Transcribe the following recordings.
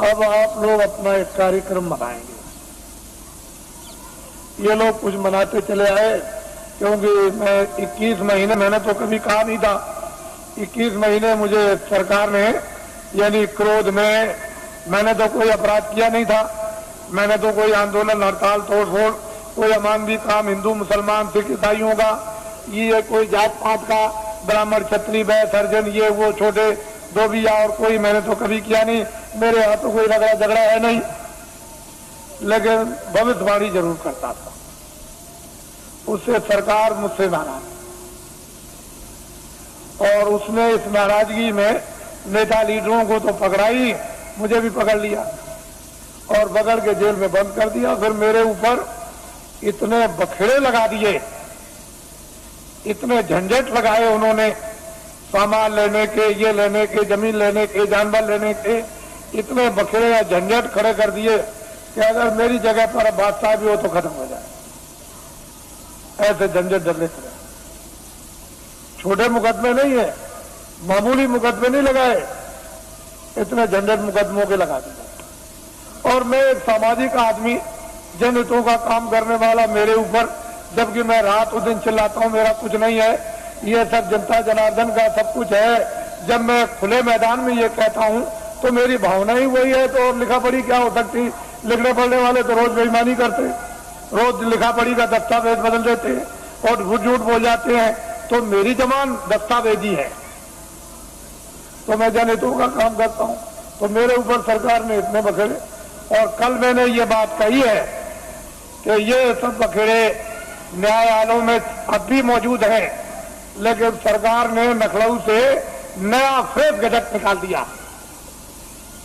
अब आप लोग अपना एक कार्यक्रम बनाएंगे। ये लोग कुछ मनाते चले आए, क्योंकि मैं 21 महीने, मैंने तो कभी कहा नहीं था, 21 महीने मुझे सरकार ने, यानी क्रोध में, मैंने तो कोई अपराध किया नहीं था, मैंने तो कोई आंदोलन, हड़ताल, तोड़फोड़, कोई अमानवीय काम हिंदू मुसलमान सिख ईसाइयों का, ये कोई जात पात का, ब्राह्मण क्षत्रिय वैश्य हरिजन, ये वो छोटे धोबिया और कोई मैंने तो कभी किया नहीं। मेरे हाथों कोई रगड़ा झगड़ा है नहीं, लेकिन भविष्यवाणी जरूर करता था। उससे सरकार मुझसे नाराज, और उसने इस नाराजगी में नेता लीडरों को तो पकड़ा ही, मुझे भी पकड़ लिया और पकड़ के जेल में बंद कर दिया। फिर मेरे ऊपर इतने बखेड़े लगा दिए, इतने झंझट लगाए उन्होंने, सामान लेने के, ये लेने के, जमीन लेने के, जानवर लेने के, इतने बखेड़े या झंझट खड़े कर दिए कि अगर मेरी जगह पर बादशाह भी हो तो खत्म हो जाए। ऐसे झंझट डरने खड़े, छोटे मुकदमे नहीं है, मामूली मुकदमे नहीं लगाए, इतने झंझट मुकदमों के लगा दिए। और मैं एक सामाजिक आदमी, जनहितों का काम करने वाला, मेरे ऊपर, जबकि मैं रात और दिन चिल्लाता हूं मेरा कुछ नहीं है, ये सब जनता जनार्दन का सब कुछ है। जब मैं खुले मैदान में ये कहता हूं तो मेरी भावना ही वही है, तो और लिखा पढ़ी क्या हो सकती। लिखने पढ़ने वाले तो रोज बेईमानी करते, रोज लिखा पढ़ी का दस्तावेज बदल देते और झूठ बोल जाते हैं। तो मेरी जबान दस्तावेजी है, तो मैं जनहितों का काम करता हूं, तो मेरे ऊपर सरकार ने इतने बखेड़े। और कल मैंने ये बात कही है कि ये सब बखेड़े न्यायालयों में अब भी मौजूद हैं, लेकिन सरकार ने लखनऊ से नया फ्रेश गजट निकाल दिया।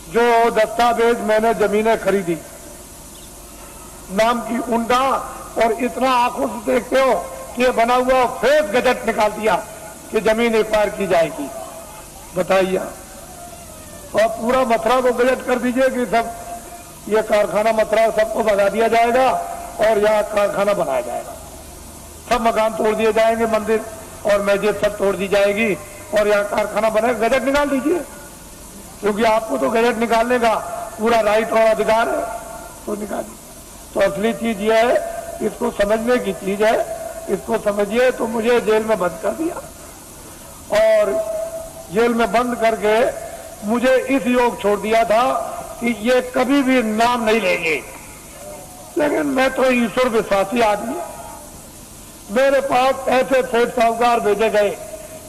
जो दस्तावेज मैंने जमीनें खरीदी नाम की उनका, और इतना आंखों से देखते हो कि ये बना हुआ फ्रेश गजट निकाल दिया कि जमीन एक्वायर की जाएगी। बताइए, और पूरा मथुरा को गजट कर दीजिए कि सब ये कारखाना मथुरा सबको भगा दिया जाएगा और यहाँ कारखाना बनाया जाएगा, सब मकान तोड़ दिए जाएंगे, मंदिर और मस्जिद सब तोड़ दी जाएगी और यहाँ कारखाना बनेगा। गजट निकाल दीजिए, क्योंकि आपको तो गजट निकालने का पूरा राइट और अधिकार है, तो निकालिए। तो असली चीज ये है, इसको समझने की चीज है, इसको समझिए। तो मुझे जेल में बंद कर दिया, और जेल में बंद करके मुझे इस योग छोड़ दिया था कि ये कभी भी नाम नहीं लेंगे। लेकिन मैं तो ईश्वर विश्वासी आदमी, मेरे पास ऐसे सेठ साहूकार भेजे गए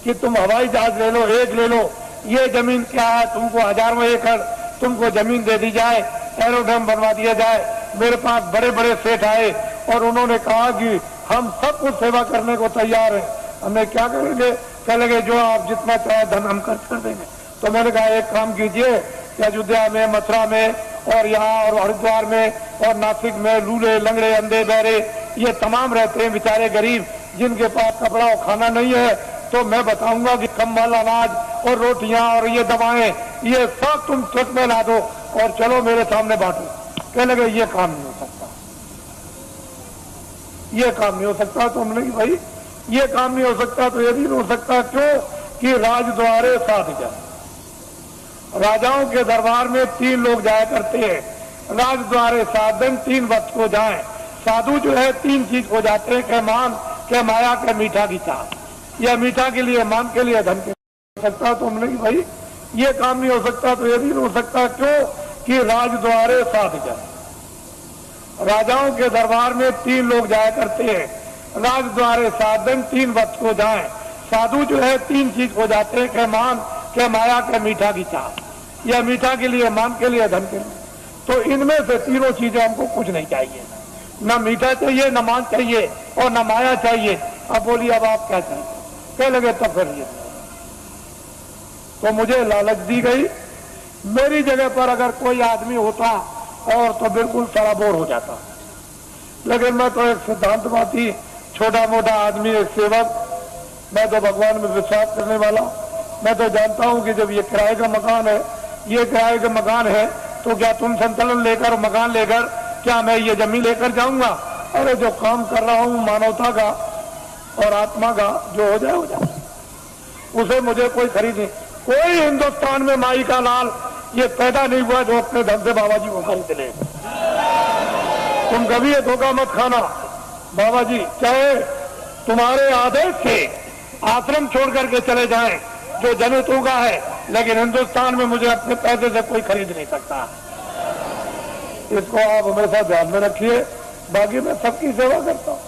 कि तुम हवाई जहाज ले लो, एक ले लो, ये जमीन क्या है, तुमको हजारों एकड़ तुमको जमीन दे दी जाए, एरोड्रम बनवा दिया जाए। मेरे पास बड़े बड़े सेठ आए और उन्होंने कहा कि हम सब कुछ सेवा करने को तैयार हैं, हमें क्या करेंगे। कह लगे जो आप जितना चाहे धन हम खर्च कर देंगे। तो मैंने कहा एक काम कीजिए, अयोध्या में, मथुरा में और यहाँ और हरिद्वार में और नासिक में लूले लंगड़े अंधे बहरे ये तमाम रहते हैं बेचारे गरीब, जिनके पास कपड़ा और खाना नहीं है, तो मैं बताऊंगा कि कंबल, अनाज और रोटियां और ये दवाएं, ये सब तुम ट्रक में ला दो और चलो मेरे सामने बांटो। कहने लगे ये काम नहीं हो सकता, ये काम नहीं हो सकता। तो हमने कि भाई ये काम नहीं हो सकता, तो ये भी नहीं हो सकता। क्यों कि राजद्वारे साध जन, राजाओं के दरबार में 3 लोग जाया करते हैं, राजद्वारे साधन 3 वक्त को जाए। साधु जो है 3 चीज को जाते हैं, के मान, के माया, के मीठा की चाह। यह मीठा के लिए, मान के लिए, धन के लिए हो सकता। तो हमने कि भाई ये काम नहीं हो सकता, तो ये भी नहीं हो सकता। क्यों कि राजद्वारे साध जन, राजाओं के दरबार में 3 लोग जाया करते हैं, राजद्वारे साधन 3 वक्त को जाए। साधु जो है 3 चीज को जाते हैं, के मान, के माया, के मीठा की चाह। यह मीठा के लिए, मान के लिए, धन के लिए। तो इनमें से तीनों चीजें हमको कुछ नहीं चाहिए, न मीठा चाहिए, न मान चाहिए और न माया चाहिए। अब बोलिए अब आप क्या चाहिए? कह लगे तब करिए। तो मुझे लालच दी गई। मेरी जगह पर अगर कोई आदमी होता और तो बिल्कुल सराबोर हो जाता, लेकिन मैं तो एक सिद्धांतवादी, छोटा मोटा आदमी, एक सेवक, मैं तो भगवान में विश्वास करने वाला। मैं तो जानता हूं कि जब ये किराए का मकान है, ये किराए का मकान है, तो क्या तुम संतुलन लेकर, मकान लेकर क्या मैं ये जमीन लेकर जाऊंगा? अरे जो काम कर रहा हूं मानवता का और आत्मा का, जो हो जाए हो जाए, उसे मुझे कोई खरीद नहीं। कोई हिंदुस्तान में माई का लाल ये पैदा नहीं हुआ जो अपने धन से बाबा जी को खरीद ले। तुम कभी ये धोखा मत खाना। बाबा जी चाहे तुम्हारे आदेश से आश्रम छोड़ करके चले जाएं जो जनितों का है, लेकिन हिंदुस्तान में मुझे अपने पैसे से कोई खरीद नहीं सकता। इसको आप हमेशा ध्यान में रखिए। बाकी मैं सबकी सेवा करता हूं,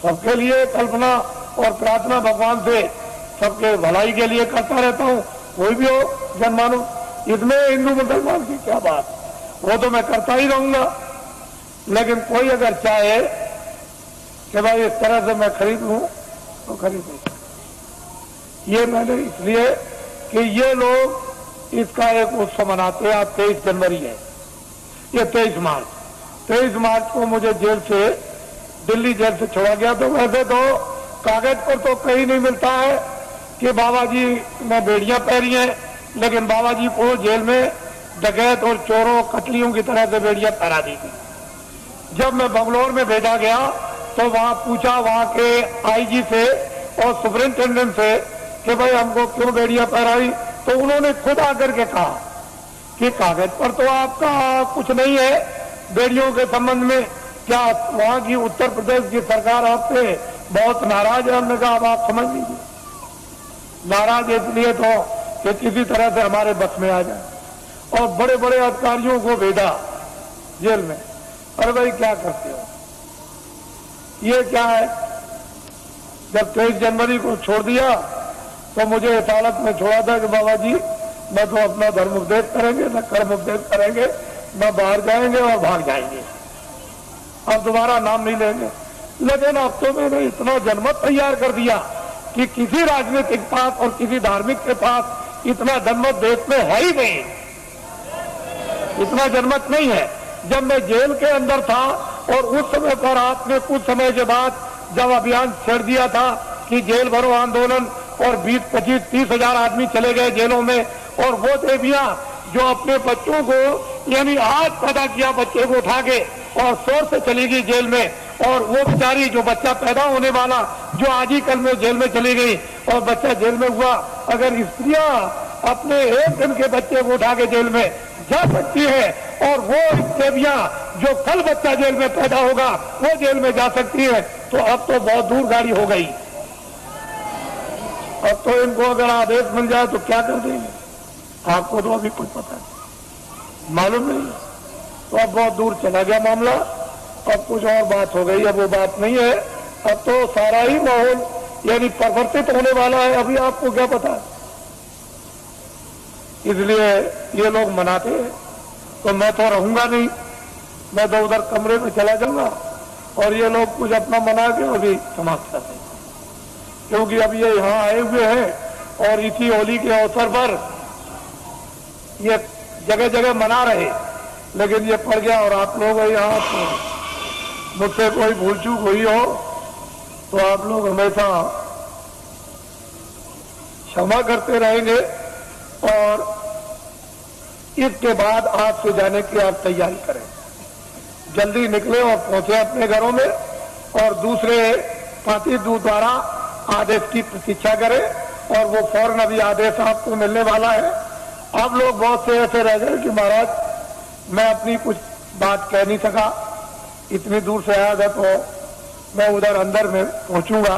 सबके लिए कल्पना और प्रार्थना भगवान से सबके भलाई के लिए करता रहता हूं। कोई भी हो जनमानुष, इसमें हिंदू मुसलमान की क्या बात, वो तो मैं करता ही रहूंगा। लेकिन कोई अगर चाहे कि भाई इस तरह से मैं खरीद लूं तो खरीद नहीं। ये मैंने इसलिए कि ये लोग इसका एक उत्सव मनाते हैं। आज 23 जनवरी है, ये 23 मार्च को मुझे जेल से, दिल्ली जेल से छोड़ा गया। तो वैसे तो कागज पर तो कहीं नहीं मिलता है कि बाबा जी ने बेड़ियां पहनी हैं, लेकिन बाबा जी को जेल में डकैत और चोरों कतलियों की तरह से बेड़ियां पहरा दी थी। जब मैं बंगलौर में भेजा गया तो वहां पूछा वहां के आईजी से और सुपरिंटेंडेंट से कि भाई हमको क्यों बेड़ियां पहराई, तो उन्होंने खुद आकर के कहा कि कागज पर तो आपका कुछ नहीं है बेड़ियों के संबंध में, क्या वहां की उत्तर प्रदेश की सरकार आपसे बहुत नाराज है। हमने कहा अब आप समझ लीजिए, नाराज इसलिए तो कि किसी तरह से हमारे बस में आ जाए। और बड़े बड़े अधिकारियों को भेजा जेल में। अरे भाई क्या करते हो, ये क्या है। जब 23 जनवरी को छोड़ दिया तो मुझे इस हालत में छोड़ा था कि बाबा जी न तो अपना धर्म उपदेश करेंगे, न कर्म उपदेश करेंगे, न बाहर जाएंगे और भाग जाएंगे, अब दोबारा नाम नहीं लेंगे। लेकिन अब तो मैंने इतना जनमत तैयार कर दिया कि किसी राजनीतिक पास और किसी धार्मिक के पास इतना जनमत देश में है ही नहीं, इतना जनमत नहीं है। जब मैं जेल के अंदर था और उस समय पर आपने कुछ समय के बाद जब अभियान छेड़ दिया था कि जेल भरो आंदोलन, और 20, 25, 30 हजार आदमी चले गए जेलों में, और वो देवियां जो अपने बच्चों को यानी आज पैदा किया बच्चे को उठा के और शोर से चली गई जेल में, और वो बेचारी जो बच्चा पैदा होने वाला जो आज ही कल में जेल में चली गई और बच्चा जेल में हुआ। अगर स्त्रियां अपने एक दिन के बच्चे को उठा के जेल में जा सकती है और वो देवियां जो कल बच्चा जेल में पैदा होगा वो जेल में जा सकती है, तो अब तो बहुत दूर गाड़ी हो गई। अब तो इनको अगर आदेश मिल जाए तो क्या कर देंगे, आपको तो अभी कुछ पता नहीं, मालूम नहीं। तो अब बहुत दूर चला गया मामला, अब कुछ और बात हो गई। अब वो बात नहीं है, अब तो सारा ही माहौल यानी परिवर्तित होने वाला है, अभी आपको क्या पता है। इसलिए ये लोग मनाते हैं तो मैं तो रहूंगा नहीं, मैं तो उधर कमरे में चला जाऊंगा और ये लोग कुछ अपना मना के अभी समाप्त कर देंगे। क्योंकि अब ये यहाँ आए हुए हैं और इसी होली के अवसर पर ये जगह जगह मना रहे, लेकिन ये पड़ गया और आप लोग यहाँ तो मुझसे कोई भूल चूक हुई हो तो आप लोग हमेशा क्षमा करते रहेंगे। और इसके बाद आज से जाने की आप तैयारी करें, जल्दी निकले और पहुंचे अपने घरों में, और दूसरे पार्टी दूत द्वारा आदेश की प्रतीक्षा करें, और वो फौरन अभी आदेश आपको मिलने वाला है। आप लोग बहुत से ऐसे रह गए कि महाराज मैं अपनी कुछ बात कह नहीं सका, इतनी दूर से आया था, तो मैं उधर अंदर में पहुंचूंगा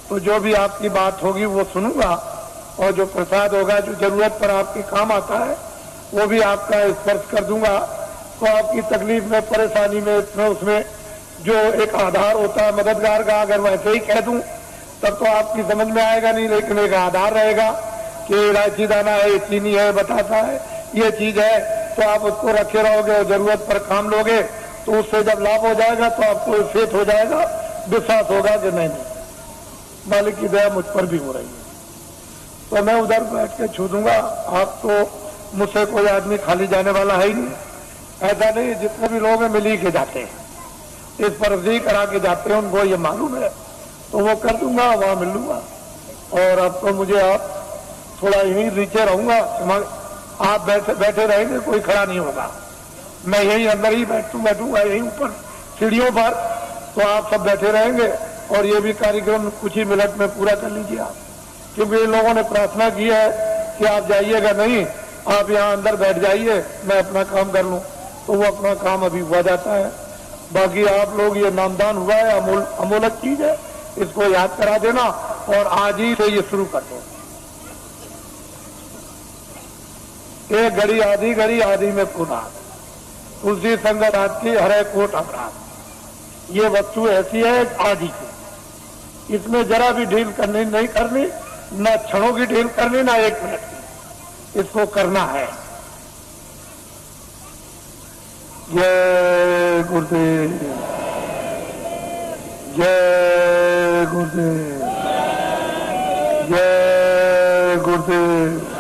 तो जो भी आपकी बात होगी वो सुनूंगा, और जो प्रसाद होगा जो जरूरत पर आपके काम आता है वो भी आपका स्पर्श कर दूंगा। तो आपकी तकलीफ में, परेशानी में, इसमें उसमें जो एक आधार होता है मददगार का, अगर वैसे ही कह दूं तब तो आपकी समझ में आएगा नहीं, लेकिन एक आधार रहेगा कि इलायची दाना है, चीनी है, बताता है, ये चीज है, तो आप उसको रखे रहोगे और जरूरत पर काम लोगे तो उससे जब लाभ हो जाएगा तो आपको फेथ हो जाएगा, विश्वास होगा कि नहीं मालिक की दया मुझ पर भी हो रही है। तो मैं उधर बैठ के छू दूंगा, आप तो मुझसे कोई आदमी खाली जाने वाला है ही नहीं, ऐसा नहीं, जितने भी लोग हैं मिली के जाते हैं, इस पर अर्जी करा के जाते हैं, उनको ये मालूम है, तो वो कर दूंगा, वहां मिल लूंगा। और अब तो मुझे आप थोड़ा यहीं नीचे रहूंगा, आप बैठे रहेंगे, कोई खड़ा नहीं होगा, मैं यहीं अंदर ही बैठूंगा यहीं ऊपर सीढ़ियों पर, तो आप सब बैठे रहेंगे और ये भी कार्यक्रम कुछ ही मिनट में पूरा कर लीजिए आप, क्योंकि इन लोगों ने प्रार्थना की है कि आप जाइएगा नहीं, आप यहाँ अंदर बैठ जाइए, मैं अपना काम कर लूं, तो वो अपना काम अभी हुआ जाता है। बाकी आप लोग, ये नामदान हुआ है, अमूलक चीज है, इसको याद करा देना और आज ही से ये शुरू कर दो। एक घड़ी आधी में पुनः तुलसी संगत हाथ की हरे कोट अपराध। ये वस्तु ऐसी है आदि की, इसमें जरा भी ढील करनी नहीं करनी, न क्षणों की ढील करनी, ना 1 मिनट की, इसको करना है। जय गुरुदेव, जय गुरुदेव, जय गुरुदेव।